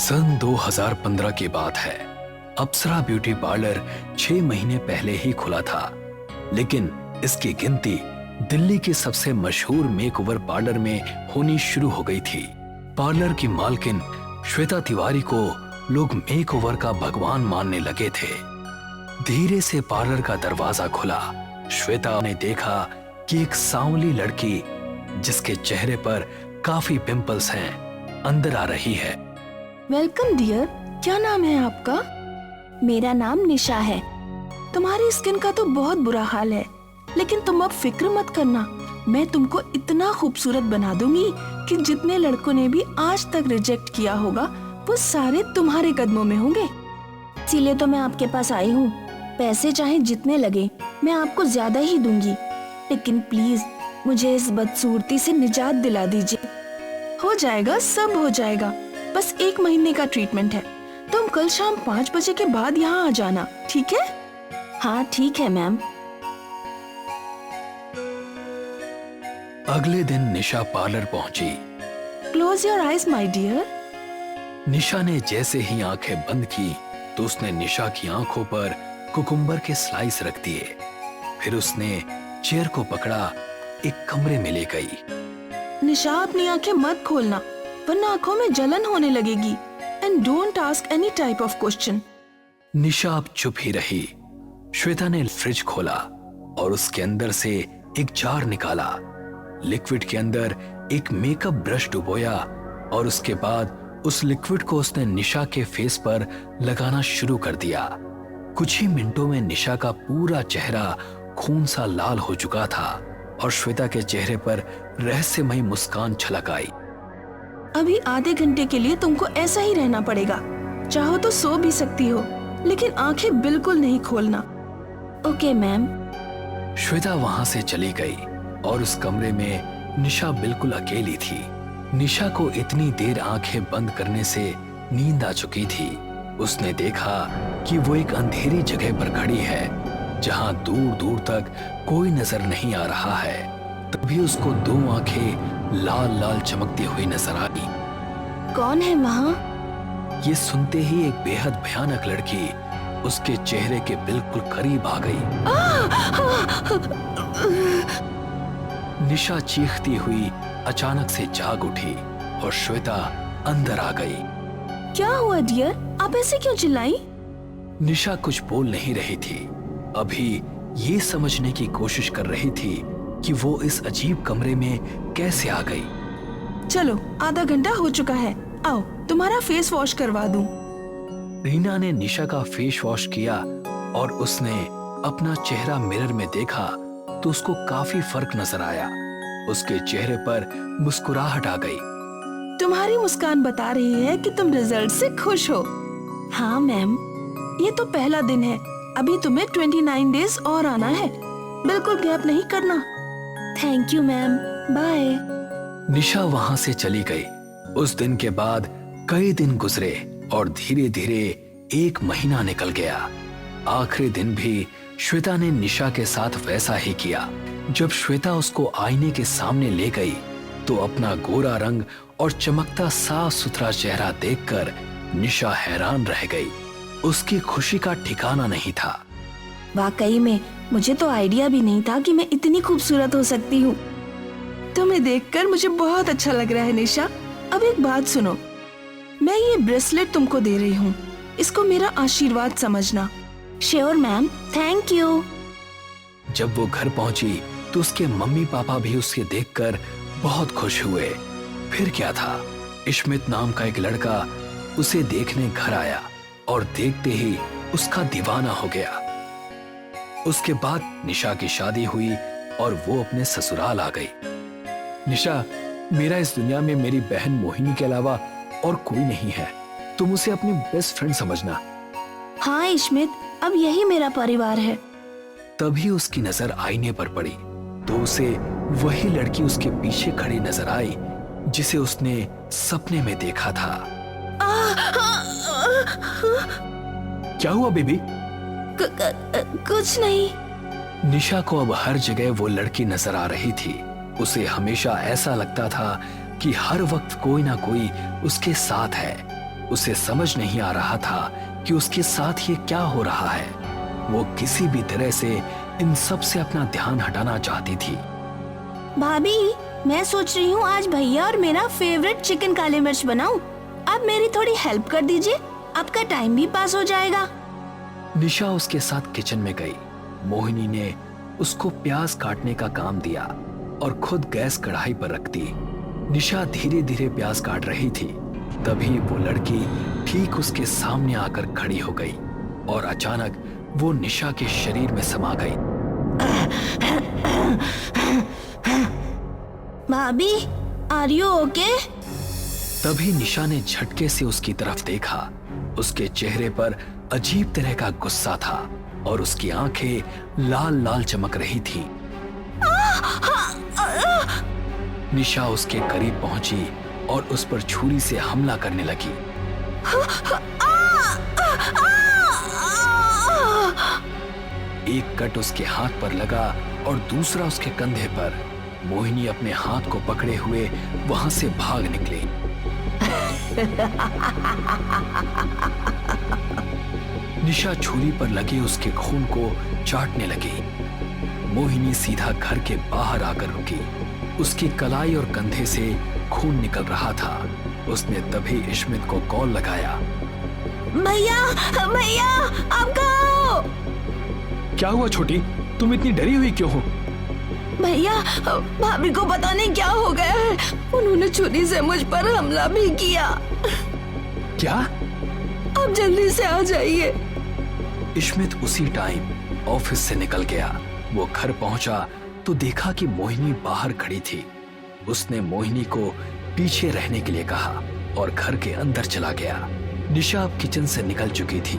सन 2015 की बात है। अप्सरा ब्यूटी पार्लर 6 महीने पहले ही खुला था, लेकिन इसकी गिनती दिल्ली के सबसे मशहूर मेकओवर पार्लर में होनी शुरू हो गई थी। पार्लर की मालकिन श्वेता तिवारी को लोग मेकओवर का भगवान मानने लगे थे। धीरे से पार्लर का दरवाजा खुला। श्वेता ने देखा कि एक सांवली लड़की, जिसके चेहरे पर काफी पिंपल्स हैं, अंदर आ रही है। वेलकम डियर, क्या नाम है आपका? मेरा नाम निशा है। तुम्हारी स्किन का तो बहुत बुरा हाल है, लेकिन तुम अब फिक्र मत करना। मैं तुमको इतना खूबसूरत बना दूंगी कि जितने लड़कों ने भी आज तक रिजेक्ट किया होगा वो सारे तुम्हारे कदमों में होंगे। इसीलिए तो मैं आपके पास आई हूँ। पैसे चाहे जितने लगे मैं आपको ज्यादा ही दूंगी, लेकिन प्लीज मुझे इस बदसूरती से निजात दिला दीजिए। हो जाएगा, सब हो जाएगा। बस 1 महीने का ट्रीटमेंट है। तुम कल शाम 5 बजे के बाद यहाँ आ जाना, ठीक है? हाँ ठीक है मैम। अगले दिन निशा पार्लर पहुंची। Close your eyes my dear. Nisha ने जैसे ही आंखें बंद की तो उसने निशा की आंखों पर कुकुम्बर के स्लाइस रख दिए। फिर उसने चेयर को पकड़ा, एक कमरे में ले गई। निशा, अपनी आंखें मत खोलना, वरना आंखों में जलन होने लगेगी। And don't ask any type of question. Nisha अब चुप ही रही। श्वेता ने फ्रिज खोला और उसके अंदर से एक जार निकाला। लिक्विड के अंदर एक मेकअप ब्रश डुबोया और उसके बाद उस लिक्विड को उसने निशा के फेस पर लगाना शुरू कर दिया। कुछ ही मिनटों में निशा का पूरा चेहरा खून सा लाल हो चुका था और श्वेता के चेहरे पर रहस्यमयी मुस्कान छलक आई। अभी आधे घंटे के लिए तुमको ऐसा ही रहना पड़ेगा। चाहो तो सो भी सकती हो, लेकिन आंखें बिल्कुल नहीं खोलना। Okay ma'am. श्वेता वहां से चली गई और उस कमरे में निशा बिल्कुल अकेली थी। निशा को इतनी देर आंखें बंद करने से नींद आ चुकी थी। उसने देखा कि वो एक अंधेरी जगह पर खड़ी है, जहां दूर दूर तक कोई नजर नहीं आ रहा है। तभी उसको 2 आंखें लाल लाल चमकती हुई नजर आई। कौन है वहाँ? ये सुनते ही एक बेहद भयानक लड़की उसके चेहरे के बिल्कुल करीब आ गई। निशा चीखती हुई अचानक से जाग उठी और श्वेता अंदर आ गई। क्या हुआ डियर, आप ऐसे क्यों चिल्लाई? निशा कुछ बोल नहीं रही थी। अभी ये समझने की कोशिश कर रही थी कि वो इस अजीब कमरे में कैसे आ गई। चलो, आधा घंटा हो चुका है, आओ तुम्हारा फेस वॉश करवा दूं। रीना ने निशा का फेस वॉश किया और उसने अपना चेहरा मिरर में देखा तो उसको काफी फर्क नजर आया। उसके चेहरे पर मुस्कुराहट आ गई। तुम्हारी मुस्कान बता रही है कि तुम रिजल्ट से खुश हो। हाँ मैम। ये तो पहला दिन है, अभी तुम्हें 29 डेज और आना है। बिल्कुल गैप नहीं करना। Thank you ma'am, bye. Nisha वहां से चली गई। उस दिन के बाद कई दिन गुजरे और धीरे धीरे 1 महीना निकल गया। आखिरी दिन भी श्वेता ने निशा के साथ वैसा ही किया। जब श्वेता उसको आईने के सामने ले गई तो अपना गोरा रंग और चमकता साफ सुथरा चेहरा देखकर निशा हैरान रह गई। उसकी खुशी का ठिकाना नहीं था। वाकई में मुझे तो आइडिया भी नहीं था कि मैं इतनी खूबसूरत हो सकती हूँ। तुम्हें देखकर मुझे बहुत अच्छा लग रहा है निशा। अब एक बात सुनो, मैं ये ब्रेसलेट तुमको दे रही हूँ, इसको मेरा आशीर्वाद समझना। Sure ma'am, thank you. जब वो घर पहुंची तो उसके मम्मी पापा भी उसे देखकर बहुत खुश हुए। फिर क्या था, इश्मित नाम का एक लड़का उसे देखने घर आया और देखते ही उसका दीवाना हो गया। उसके बाद निशा की शादी हुई और वो अपने ससुराल आ गई। निशा, मेरा इस दुनिया में मेरी बहन मोहिनी के अलावा और कोई नहीं है। तुम उसे अपनी बेस्ट फ्रेंड समझना। हाँ इश्मित, अब यही मेरा परिवार है। तभी उसकी नजर आईने पर पड़ी तो उसे वही लड़की उसके पीछे खड़ी नजर आई जिसे उसने सपने में देखा था। क्या हुआ बेबी? कुछ नहीं। निशा को अब हर जगह वो लड़की नजर आ रही थी। उसे हमेशा ऐसा लगता था कि हर वक्त कोई ना कोई उसके साथ है, उसे समझ नहीं आ रहा था कि उसके साथ ये क्या हो रहा है। वो किसी भी तरह से इन सब से अपना ध्यान हटाना चाहती थी। भाभी, मैं सोच रही हूँ आज भैया और मेरा फेवरेट चिकन काली मिर्च बनाऊं। आप मेरी थोड़ी हेल्प कर दीजिए, आपका टाइम भी पास हो जाएगा। निशा उसके साथ किचन में गई। मोहिनी ने उसको प्याज काटने का काम दिया और खुद गैस कढ़ाई पर रख दी। निशा धीरे धीरे प्याज काट रही थी। तभी वो लड़की ठीक उसके सामने आकर खड़ी हो गई और अचानक वो निशा के शरीर में समा गई। भाभी, आर यू ओके? तभी निशा ने झटके से उसकी तरफ देखा। उसके चेहरे पर अजीब तरह का गुस्सा था और उसकी आंखें लाल लाल चमक रही थी। निशा उसके करीब पहुंची और उस पर छुरी से हमला करने लगी। एक कट उसके हाथ पर लगा और दूसरा उसके कंधे पर। मोहिनी अपने हाथ को पकड़े हुए वहां से भाग निकली। निशा छुरी पर लगे उसके खून को चाटने लगी। मोहिनी सीधा घर के बाहर आकर रुकी। उसकी कलाई और कंधे से खून निकल रहा था। उसने तभी इश्मित को कॉल लगाया। भैया, भैया, आप कहाँ हो? क्या हुआ छोटी, तुम इतनी डरी हुई क्यों हो? भैया, भाभी को पता नहीं क्या हो गया है। उन्होंने छुरी से मुझ पर हमला भी किया। क्या? आप जल्दी से आ जाइए। इश्मित उसी टाइम ऑफिस से निकल गया। वो घर पहुंचा तो देखा कि मोहिनी बाहर खड़ी थी। उसने मोहिनी को पीछे रहने के लिए कहा और घर के अंदर चला गया। निशा अब किचन से निकल चुकी थी।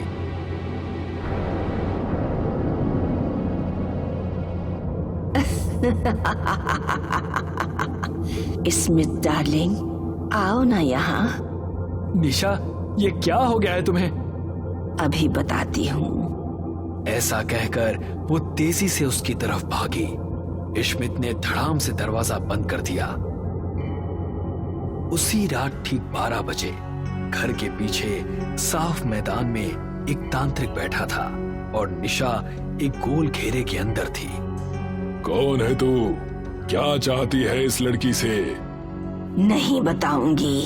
इस्मित डार्लिंग, आओ ना यहाँ। निशा, ये क्या हो गया है तुम्हें? अभी बताती हूँ। ऐसा कहकर वो तेजी से उसकी तरफ भागी। इश्मित ने धड़ाम से दरवाजा बंद कर दिया। उसी रात ठीक 12 बजे घर के पीछे साफ मैदान में एक तांत्रिक बैठा था और निशा एक गोल घेरे के अंदर थी। कौन है तू? क्या चाहती है इस लड़की से? नहीं बताऊंगी।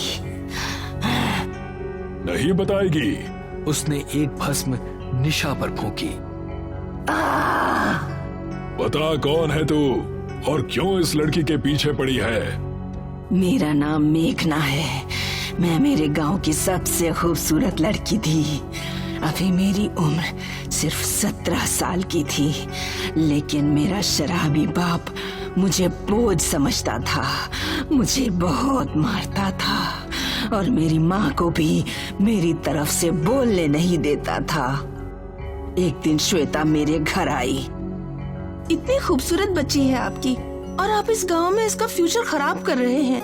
नहीं बताएगी? उसने एक भस्म निशा पर फूंकी। बता कौन है तू और क्यों इस लड़की के पीछे पड़ी है? मेरा नाम मेघना है। मैं मेरे गांव की सबसे खूबसूरत लड़की थी। अभी मेरी उम्र सिर्फ 17 साल की थी, लेकिन मेरा शराबी बाप मुझे बोझ समझता था। मुझे बहुत मारता था और मेरी माँ को भी मेरी तरफ से बोलने नहीं देता था। एक दिन श्वेता मेरे घर आई। इतनी खूबसूरत बच्ची है आपकी और आप इस गांव में इसका फ्यूचर खराब कर रहे हैं।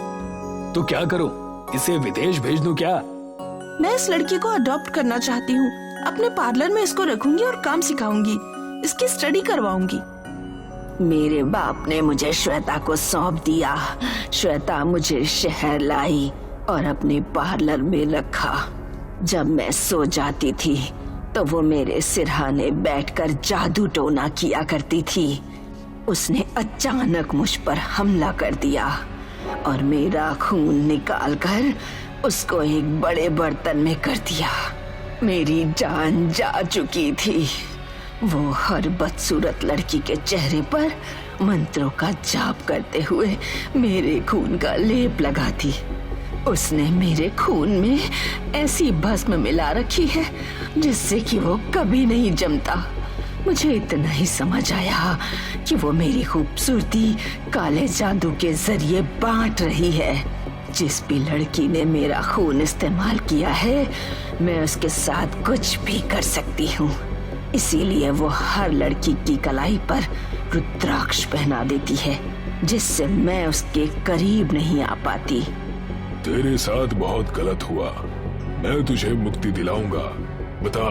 तो क्या करूं? इसे विदेश भेज दूं क्या? मैं इस लड़की को अडॉप्ट करना चाहती हूँ। अपने पार्लर में इसको रखूंगी और काम सिखाऊंगी। इसकी स्टडी करवाऊंगी। मेरे बाप ने मुझे श्वेता को सौंप दिया। श्वेता मुझे शहर लाई और अपने पार्लर में रखा। जब मैं सो जाती थी तो वो मेरे सिरहाने बैठकर जादू टोना किया करती थी। उसने अचानक मुझ पर हमला कर दिया और मेरा खून निकालकर उसको एक बड़े बर्तन में कर दिया। मेरी जान जा चुकी थी। वो हर बदसूरत लड़की के चेहरे पर मंत्रों का जाप करते हुए मेरे खून का लेप लगाती। उसने मेरे खून में ऐसी भस्म मिला रखी है जिससे कि वो कभी नहीं जमता। मुझे इतना ही समझ आया कि वो मेरी खूबसूरती काले जादू के जरिए बांट रही है। जिस भी लड़की ने मेरा खून इस्तेमाल किया है, मैं उसके साथ कुछ भी कर सकती हूँ। इसीलिए वो हर लड़की की कलाई पर रुद्राक्ष पहना देती है, जिससे मैं उसके करीब नहीं आ पाती। तेरे साथ बहुत गलत हुआ। मैं तुझे मुक्ति दिलाऊंगा। बता,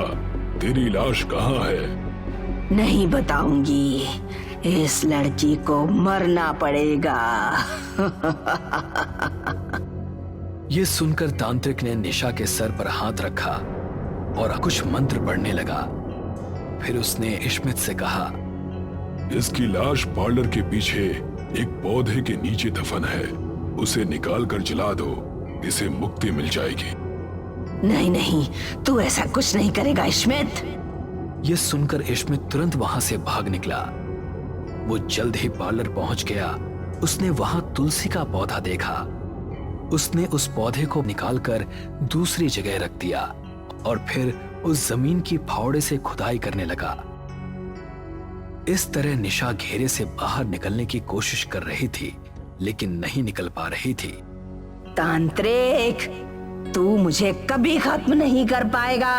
तेरी लाश कहाँ है? नहीं बताऊंगी। इस लड़की को मरना पड़ेगा। ये सुनकर तांत्रिक ने निशा के सर पर हाथ रखा और कुछ मंत्र पढ़ने लगा। फिर उसने इश्मित से कहा, इसकी लाश पार्लर के पीछे एक पौधे के नीचे दफन है, उसे निकाल कर जला दो, इसे मुक्ति मिल जाएगी। नहीं नहीं, तू ऐसा कुछ नहीं करेगा इश्मित। यह सुनकर इश्मित तुरंत वहां से भाग निकला। वो जल्द ही पार्लर पहुंच गया। उसने वहां तुलसी का पौधा देखा। उसने उस पौधे को निकालकर दूसरी जगह रख दिया और फिर उस जमीन की फावड़े से खुदाई करने लगा। इस तरह निशा घेरे से बाहर निकलने की कोशिश कर रही थी, लेकिन नहीं निकल पा रही थी। तांत्रिक, तू मुझे कभी खत्म नहीं कर पाएगा।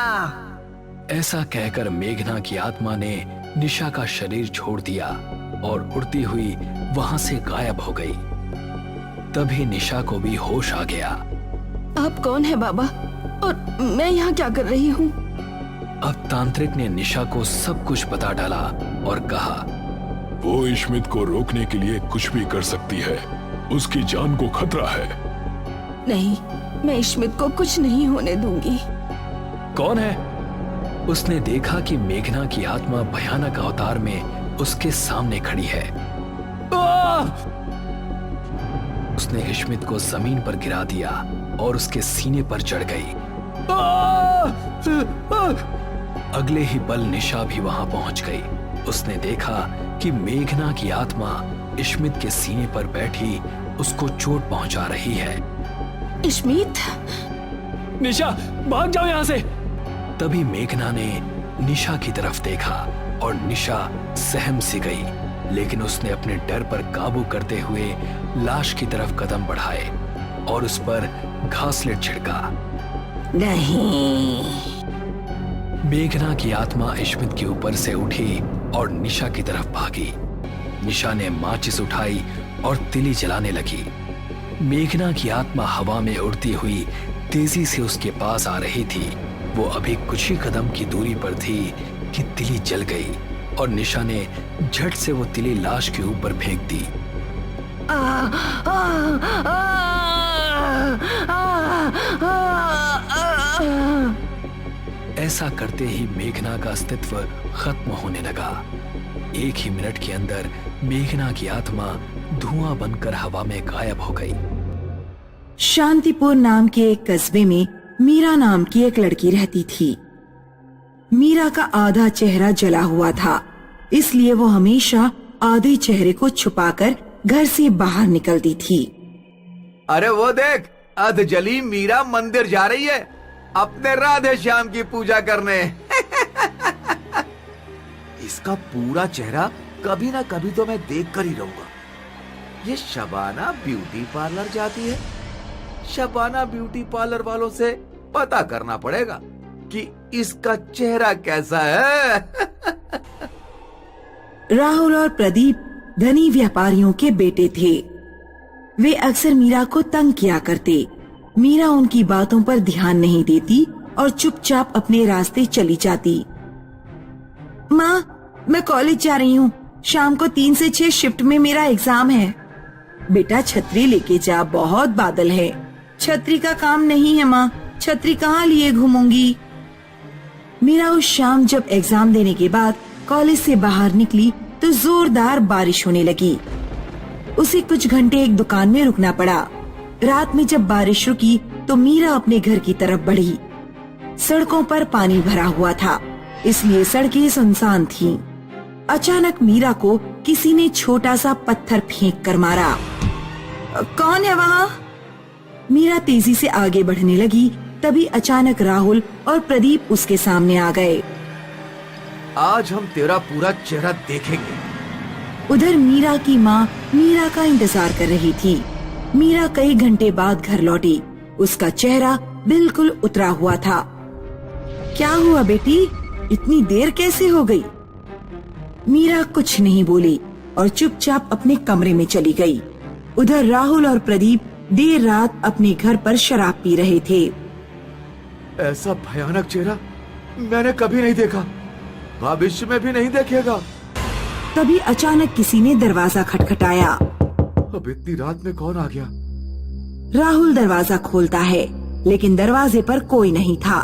ऐसा कहकर मेघना की आत्मा ने निशा का शरीर छोड़ दिया और उड़ती हुई वहां से गायब हो गई। तभी निशा को भी होश आ गया। आप कौन है बाबा, और मैं यहाँ क्या कर रही हूँ? अब तांत्रिक ने निशा को सब कुछ बता डाला और कहा, वो इश्मित को रोकने के लिए कुछ भी कर सकती है, उसकी जान को खतरा है। नहीं, मैं इश्मित को कुछ नहीं होने दूंगी। कौन है? उसने देखा कि मेघना की आत्मा भयानक अवतार में उसके सामने खड़ी है। उसने इश्मित को जमीन पर गिरा दिया और उसके सीने पर चढ़ गई। अगले ही पल निशा भी वहां पहुंच गई। उसने देखा कि मेघना की आत्मा इश्मित के सीने पर बैठी उसको चोट पहुंचा रही है। इश्मित, निशा, भाग जाओ यहाँ से। तभी मेघना ने निशा की तरफ देखा और निशा सहम सी गई, लेकिन उसने अपने डर पर काबू करते हुए लाश की तरफ कदम बढ़ाए और उस पर घासलेट छिड़का। नहीं। मेघना की आत्मा इश्मित के ऊपर से उठी और निशा की तरफ भागी। निशा ने माचिस उठाई और तिली जलाने लगी। मेघना की आत्मा हवा में उड़ती हुई तेजी से उसके पास आ रही थी। वो अभी कुछ ही कदम की दूरी पर थी कि तिली जल गई और निशा ने झट से वो तिली लाश के ऊपर फेंक दी। ऐसा करते ही मेघना का अस्तित्व खत्म होने लगा। एक ही मिनट के अंदर मेघना की आत्मा धुआं बनकर हवा में गायब हो गई। शांतिपुर नाम के एक कस्बे में मीरा नाम की एक लड़की रहती थी। मीरा का आधा चेहरा जला हुआ था, इसलिए वो हमेशा आधे चेहरे को छुपाकर घर से बाहर निकलती थी। अरे वो देख, अधजली मीरा मंदिर जा रही है अपने राधे श्याम की पूजा करने। इसका पूरा चेहरा कभी ना कभी तो मैं देख कर ही रहूंगा। ये शबाना ब्यूटी पार्लर जाती है। शबाना ब्यूटी पार्लर वालों से पता करना पड़ेगा कि इसका चेहरा कैसा है। राहुल और प्रदीप धनी व्यापारियों के बेटे थे। वे अक्सर मीरा को तंग किया करते। मीरा उनकी बातों पर ध्यान नहीं देती और चुपचाप अपने रास्ते चली जाती। माँ, मैं कॉलेज जा रही हूँ। शाम को 3 से 6 शिफ्ट में मेरा एग्जाम है। बेटा छतरी लेके जा, बहुत बादल है। छतरी का काम नहीं है माँ, छतरी कहाँ लिए घूमूंगी। मीरा उस शाम जब एग्जाम देने के बाद कॉलेज से बाहर निकली तो जोरदार बारिश होने लगी। उसे कुछ घंटे एक दुकान में रुकना पड़ा। रात में जब बारिश रुकी तो मीरा अपने घर की तरफ बढ़ी। सड़कों पर पानी भरा हुआ था, इसलिए सड़कें सुनसान थीं। अचानक मीरा को किसी ने छोटा सा पत्थर फेंक कर मारा। कौन है वहाँ? मीरा तेजी से आगे बढ़ने लगी। तभी अचानक राहुल और प्रदीप उसके सामने आ गए। आज हम तेरा पूरा चेहरा देखेंगे। उधर मीरा की माँ मीरा का इंतजार कर रही थी। मीरा कई घंटे बाद घर लौटी। उसका चेहरा बिल्कुल उतरा हुआ था। क्या हुआ बेटी, इतनी देर कैसे हो गई? मीरा कुछ नहीं बोली और चुपचाप अपने कमरे में चली गई। उधर राहुल और प्रदीप देर रात अपने घर पर शराब पी रहे थे। ऐसा भयानक चेहरा मैंने कभी नहीं देखा, भविष्य में भी नहीं देखेगा। तभी अचानक किसी ने दरवाजा खटखटाया। अब इतनी रात में कौन आ गया? राहुल दरवाजा खोलता है, लेकिन दरवाजे पर कोई नहीं था।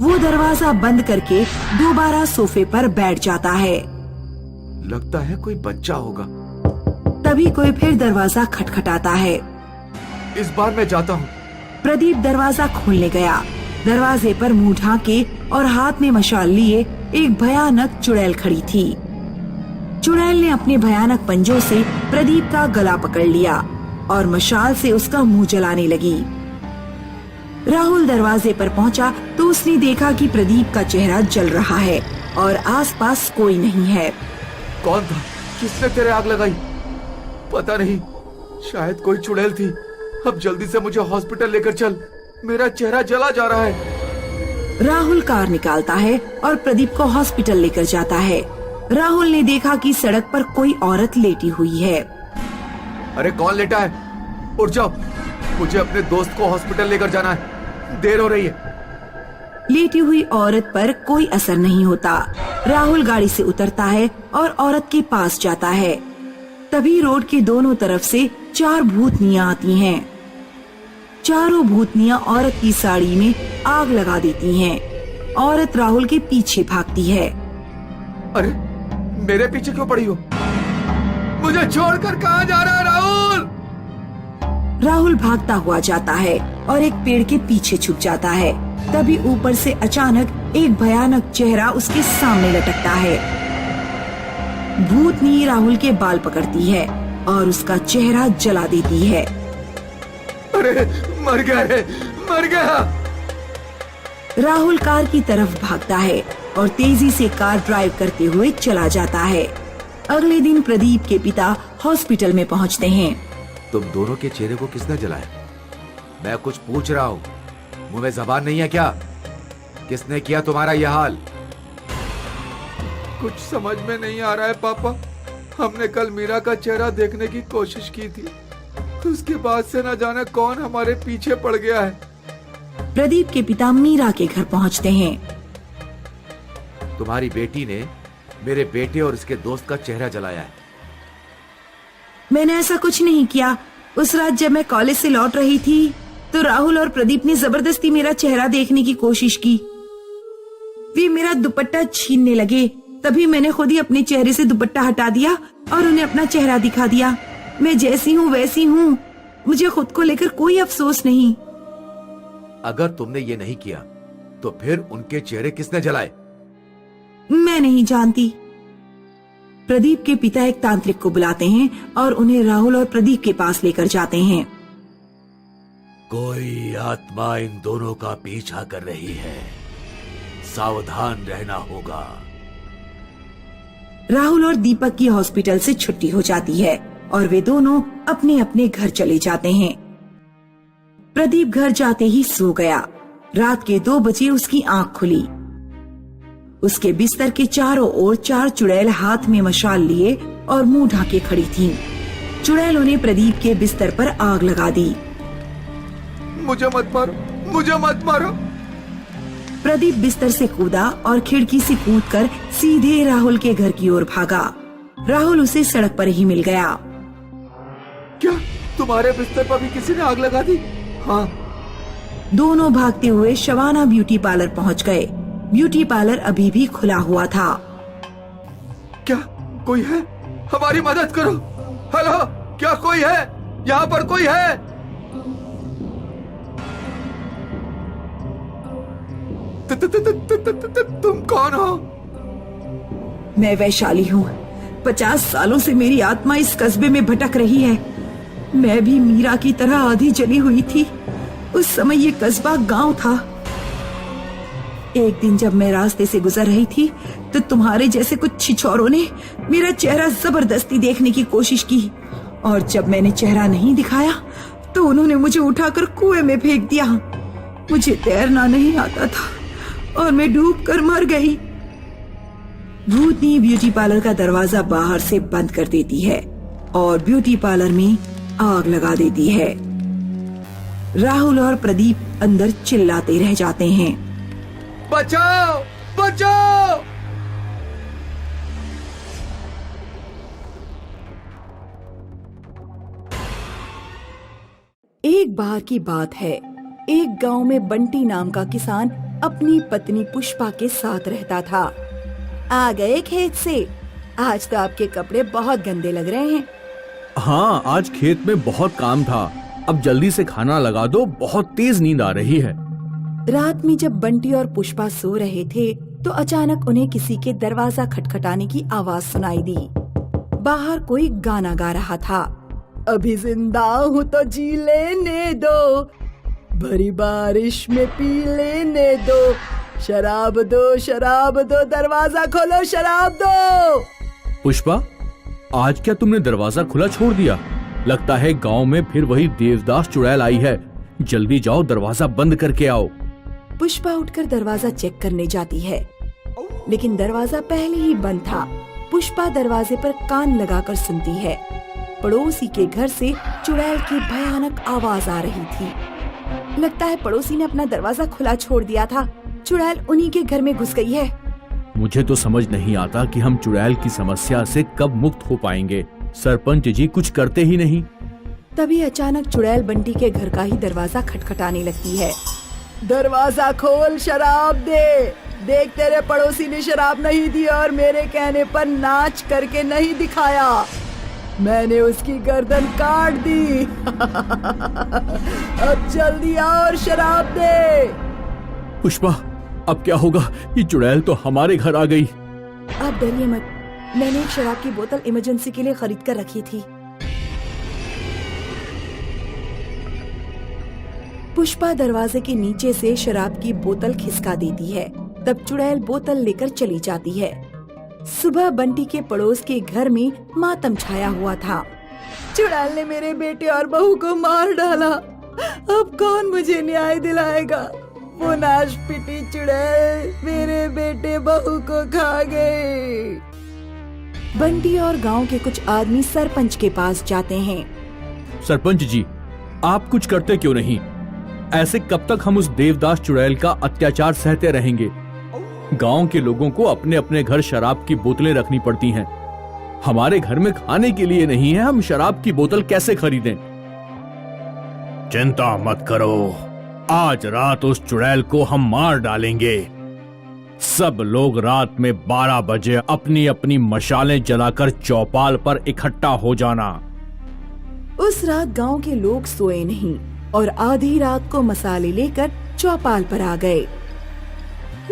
वो दरवाजा बंद करके दोबारा सोफे पर बैठ जाता है। लगता है कोई बच्चा होगा। तभी कोई फिर दरवाजा खटखटाता है। इस बार मैं जाता हूँ। प्रदीप दरवाजा खोलने गया। दरवाजे पर मुंह ढाके और हाथ में मशाल लिए एक भयानक चुड़ैल खड़ी थी। चुड़ैल ने अपने भयानक पंजों से प्रदीप का गला पकड़ लिया और मशाल से उसका मुंह जलाने लगी। राहुल दरवाजे पर पहुंचा तो उसने देखा कि प्रदीप का चेहरा जल रहा है और आसपास कोई नहीं है। कौन था? किसने तेरे आग लगाई? पता नहीं, शायद कोई चुड़ैल थी। अब जल्दी से मुझे हॉस्पिटल लेकर चल, मेरा चेहरा जला जा रहा है। राहुल कार निकालता है और प्रदीप को हॉस्पिटल लेकर जाता है। राहुल ने देखा कि सड़क पर कोई औरत लेटी हुई है। अरे कौन लेटा है? उठ जाओ, मुझे अपने दोस्त को हॉस्पिटल लेकर जाना है, देर हो रही है। लेटी हुई औरत पर कोई असर नहीं होता। राहुल गाड़ी से उतरता है और औरत के पास जाता है। तभी रोड के दोनों तरफ से 4 भूतनियां आती हैं। चारों भूतनियां औरत की साड़ी में आग लगा देती हैं। औरत राहुल के पीछे भागती है। अरे मेरे पीछे क्यों पड़ी हो? मुझे छोड़कर कहाँ जा रहा है राहुल? राहुल भागता हुआ जाता है और एक पेड़ के पीछे छुप जाता है। तभी ऊपर से अचानक एक भयानक चेहरा उसके सामने लटकता है। भूतनी राहुल के बाल पकड़ती है और उसका चेहरा जला देती है। अरे मर गया रे, मर गया। राहुल कार की तरफ भागता है और तेजी से कार ड्राइव करते हुए चला जाता है। अगले दिन प्रदीप के पिता हॉस्पिटल में पहुंचते हैं। तुम दोनों के चेहरे को किसने जलाया? मैं कुछ पूछ रहा हूँ, मुंह में जबान नहीं है क्या? किसने किया तुम्हारा यह हाल? कुछ समझ में नहीं आ रहा है पापा। हमने कल मीरा का चेहरा देखने की कोशिश की थी, उसके बाद से न जाने कौन हमारे पीछे पड़ गया है। प्रदीप के पिता मीरा के घर पहुंचते हैं। तुम्हारी बेटी ने मेरे बेटे और इसके दोस्त का चेहरा जलाया है। मैंने ऐसा कुछ नहीं किया। उस रात जब मैं कॉलेज से लौट रही थी तो राहुल और प्रदीप ने जबरदस्ती मेरा चेहरा देखने की कोशिश की। वे मेरा दुपट्टा छीनने लगे। तभी मैंने खुद ही अपने चेहरे से दुपट्टा हटा दिया और उन्हें अपना चेहरा दिखा दिया। मैं जैसी हूँ वैसी हूँ, मुझे खुद को लेकर कोई अफसोस नहीं। अगर तुमने ये नहीं किया तो फिर उनके चेहरे किसने जलाए? मैं नहीं जानती। प्रदीप के पिता एक तांत्रिक को बुलाते हैं और उन्हें राहुल और प्रदीप के पास लेकर जाते हैं। कोई आत्मा इन दोनों का पीछा कर रही है, सावधान रहना होगा। राहुल और दीपक की हॉस्पिटल से छुट्टी हो जाती है और वे दोनों अपने अपने घर चले जाते हैं। प्रदीप घर जाते ही सो गया। रात के 2 बजे उसकी आंख खुली। उसके बिस्तर के चारों ओर 4 चुड़ैल हाथ में मशाल लिए और मुंह ढाके खड़ी थीं। चुड़ैलों ने प्रदीप के बिस्तर पर आग लगा दी। मुझे मत मारो, मुझे मत मारो। प्रदीप बिस्तर से कूदा और खिड़की से कूदकर सीधे राहुल के घर की ओर भागा। राहुल उसे सड़क पर ही मिल गया। क्या तुम्हारे बिस्तर पर भी किसी ने आग लगा दी? हाँ। दोनों भागते हुए शबाना ब्यूटी पार्लर पहुंच गए। ब्यूटी पार्लर अभी भी खुला हुआ था। क्या कोई है? हमारी मदद करो। हेलो, क्या कोई है? यहाँ पर कोई है? तुम कौन हो? मैं वैशाली हूँ। 50 सालों से मेरी आत्मा इस कस्बे में भटक रही है। मैं भी मीरा की तरह आधी जली हुई थी। उस समय ये कस्बा गांव था। एक दिन जब मैं रास्ते से गुजर रही थी तो तुम्हारे जैसे कुछ छिछोरों ने मेरा चेहरा जबरदस्ती देखने की कोशिश की और जब मैंने चेहरा नहीं दिखाया तो उन्होंने मुझे उठाकर कुएं में फेंक दिया। मुझे तैरना नहीं आता था और मैं डूबकर मर गई। भूतनी ब्यूटी पार्लर का दरवाजा बाहर से बंद कर देती है और ब्यूटी पार्लर में आग लगा देती है। राहुल और प्रदीप अंदर चिल्लाते रह जाते हैं, बचाओ, बचाओ। एक बार की बात है, एक गांव में बंटी नाम का किसान अपनी पत्नी पुष्पा के साथ रहता था। आ गए खेत से? आज तो आपके कपड़े बहुत गंदे लग रहे हैं। हाँ, आज खेत में बहुत काम था। अब जल्दी से खाना लगा दो, बहुत तेज नींद आ रही है। रात में जब बंटी और पुष्पा सो रहे थे तो अचानक उन्हें किसी के दरवाजा खटखटाने की आवाज सुनाई दी। बाहर कोई गाना गा रहा था। अभी जिंदा हूँ तो जी लेने दो, भरी बारिश में पी लेने दो, शराब दो, दरवाजा खोलो, शराब दो। पुष्पा, आज क्या तुमने दरवाजा खुला छोड़ दिया? लगता है गांव में फिर वही देवदास चुड़ैल आई है। जल्दी जाओ, दरवाजा बंद करके आओ। पुष्पा उठकर दरवाजा चेक करने जाती है, लेकिन दरवाजा पहले ही बंद था। पुष्पा दरवाजे पर कान लगाकर सुनती है। पड़ोसी के घर से चुड़ैल की भयानक आवाज आ रही थी। लगता है पड़ोसी ने अपना दरवाजा खुला छोड़ दिया था। चुड़ैल उन्हीं के घर में घुस गई है। मुझे तो समझ नहीं आता कि हम चुड़ैल की समस्या से कब मुक्त हो पाएंगे। सरपंच जी कुछ करते ही नहीं। तभी अचानक चुड़ैल बंटी के घर का ही दरवाजा खटखटाने लगती है। दरवाजा खोल, शराब दे। देख, तेरे पड़ोसी ने शराब नहीं दी और मेरे कहने पर नाच करके नहीं दिखाया। मैंने उसकी गर्दन काट दी। अब जल्दी आ और शराब दे। पुष्पा, अब क्या होगा? ये चुड़ैल तो हमारे घर आ गई। आप डरिए मत, मैंने एक शराब की बोतल इमरजेंसी के लिए खरीद कर रखी थी। पुष्पा दरवाजे के नीचे से शराब की बोतल खिसका देती है। तब चुड़ैल बोतल लेकर चली जाती है। सुबह बंटी के पड़ोस के घर में मातम छाया हुआ था। चुड़ैल ने मेरे बेटे और बहू को मार डाला। अब कौन मुझे न्याय दिलाएगा? वो नाश पिटी चुड़ैल मेरे बेटे बहू को खा गई। बंटी और गांव के कुछ आदमी सरपंच के पास जाते हैं। सरपंच जी, आप कुछ करते क्यों नहीं? ऐसे कब तक हम उस देवदास चुड़ैल का अत्याचार सहते रहेंगे? गांव के लोगों को अपने अपने घर शराब की बोतलें रखनी पड़ती हैं। हमारे घर में खाने के लिए नहीं है, हम शराब की बोतल कैसे खरीदें? चिंता मत करो, आज रात उस चुड़ैल को हम मार डालेंगे। सब लोग रात में 12 बजे अपनी अपनी मशालें जलाकर चौपाल पर इकट्ठा हो जाना। उस रात गांव के लोग सोए नहीं और आधी रात को मसाले लेकर चौपाल पर आ गए।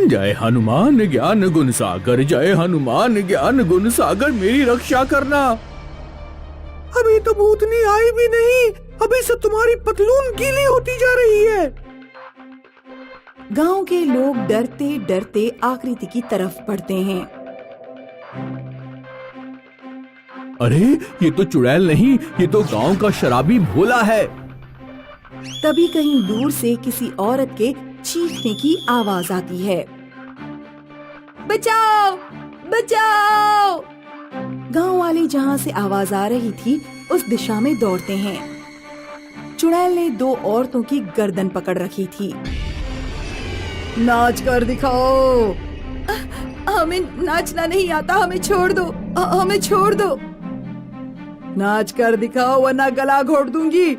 जय हनुमान ज्ञान गुण सागर, जय हनुमान ज्ञान गुण सागर, मेरी रक्षा करना। अभी तो भूतनी आई भी नहीं, अभी से तुम्हारी पतलून गीली होती जा रही है। गांव के लोग डरते डरते आकृति की तरफ बढ़ते हैं। अरे, ये तो चुड़ैल नहीं, ये तो गांव का शराबी भोला है। तभी कहीं दूर से किसी औरत के चीखने की आवाज आती है। बचाओ, बचाओ! गांव वाले जहां से आवाज आ रही थी उस दिशा में दौड़ते हैं। चुड़ैल ने 2 औरतों की गर्दन पकड़ रखी थी। नाच कर दिखाओ। हमें नाचना नहीं आता, हमें छोड़ दो, हमें छोड़ दो। नाच कर दिखाओ वरना गला घोट दूंगी।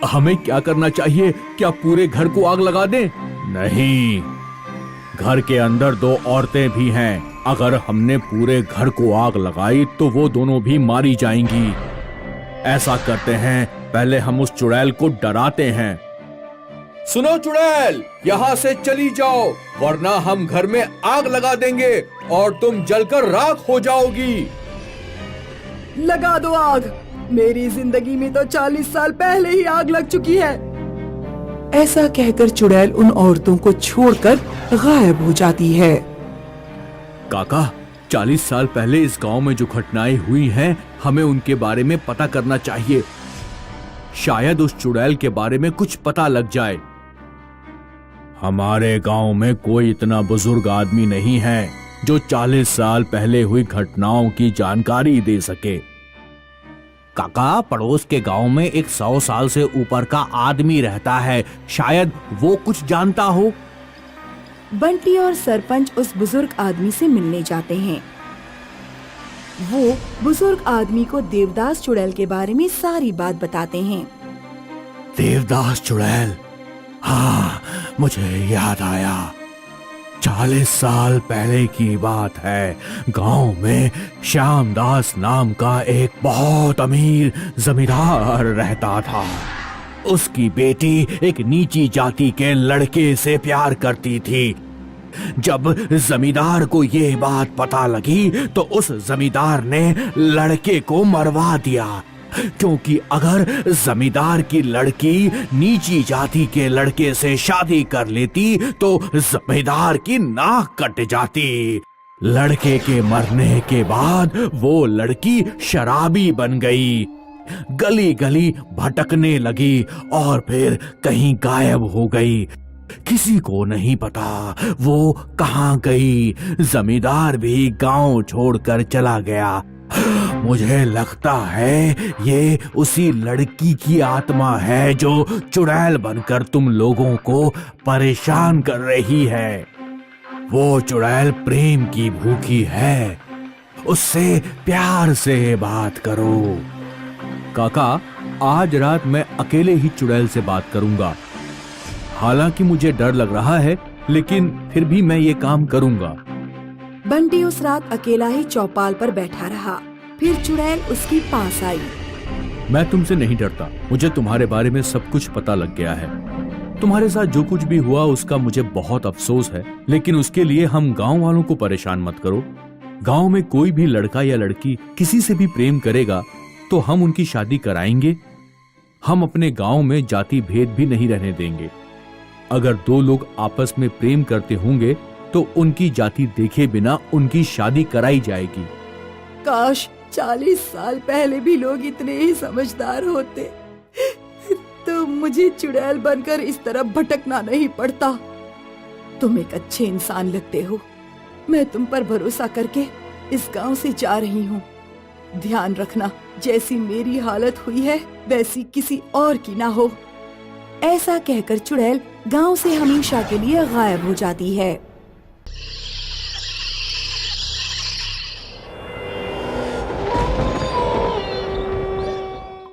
हमें क्या करना चाहिए? क्या पूरे घर को आग लगा दें? नहीं, घर के अंदर 2 औरतें भी हैं। अगर हमने पूरे घर को आग लगाई तो वो दोनों भी मारी जाएंगी। ऐसा करते हैं, पहले हम उस चुड़ैल को डराते हैं। सुनो चुड़ैल, यहाँ से चली जाओ वरना हम घर में आग लगा देंगे और तुम जलकर राख हो जाओगी। लगा दो आग। मेरी जिंदगी में तो 40 साल पहले ही आग लग चुकी है। ऐसा कहकर चुड़ैल उन औरतों को छोड़कर गायब हो जाती है। काका, 40 साल पहले इस गांव में जो घटनाएं हुई हैं, हमें उनके बारे में पता करना चाहिए। शायद उस चुड़ैल के बारे में कुछ पता लग जाए। हमारे गांव में कोई इतना बुजुर्ग आदमी नहीं है जो 40 साल पहले हुई घटनाओं की जानकारी दे सके। काका, पड़ोस के गांव में एक 100 साल से ऊपर का आदमी रहता है, शायद वो कुछ जानता हो। बंटी और सरपंच उस बुजुर्ग आदमी से मिलने जाते हैं। वो बुजुर्ग आदमी को देवदास चुड़ैल के बारे में सारी बात बताते हैं। देवदास चुड़ैल, हाँ मुझे याद आया। 40 साल पहले की बात है। गांव में श्यामदास नाम का एक बहुत अमीर जमींदार रहता था। उसकी बेटी एक नीची जाति के लड़के से प्यार करती थी। जब जमींदार को ये बात पता लगी तो उस जमींदार ने लड़के को मरवा दिया, क्योंकि अगर जमींदार की लड़की नीची जाति के लड़के से शादी कर लेती तो जमींदार की नाक कट जाती। लड़के के मरने के बाद वो लड़की शराबी बन गई, गली गली भटकने लगी और फिर कहीं गायब हो गई। किसी को नहीं पता वो कहाँ गई। जमींदार भी गांव छोड़कर चला गया। मुझे लगता है ये उसी लड़की की आत्मा है जो चुड़ैल बनकर तुम लोगों को परेशान कर रही है। वो चुड़ैल प्रेम की भूखी है, उससे प्यार से बात करो। काका, आज रात मैं अकेले ही चुड़ैल से बात करूंगा। हालांकि मुझे डर लग रहा है, लेकिन फिर भी मैं ये काम करूंगा। बंटी उस रात अकेला ही चौपाल पर बैठा रहा। फिर चुड़ैल उसके पास आई। मैं तुमसे नहीं डरता। मुझे तुम्हारे बारे में सब कुछ पता लग गया है। तुम्हारे साथ जो कुछ भी हुआ उसका मुझे बहुत अफसोस है, लेकिन उसके लिए हम गांव वालों को परेशान मत करो। गांव में कोई भी लड़का या लड़की किसी से भी प्रेम करेगा तो हम उनकी शादी कराएंगे। हम अपने गांव में जाति भेद भी नहीं रहने देंगे। अगर दो लोग आपस में प्रेम करते होंगे तो उनकी जाति देखे बिना उनकी शादी कराई जाएगी। काश 40 साल पहले भी लोग इतने ही समझदार होते तो मुझे चुड़ैल बनकर इस तरह भटकना नहीं पड़ता। तुम एक अच्छे इंसान लगते हो। मैं तुम पर भरोसा करके इस गांव से जा रही हूँ। ध्यान रखना, जैसी मेरी हालत हुई है वैसी किसी और की ना हो। ऐसा कहकर चुड़ैल गांव से हमेशा के लिए गायब हो जाती है।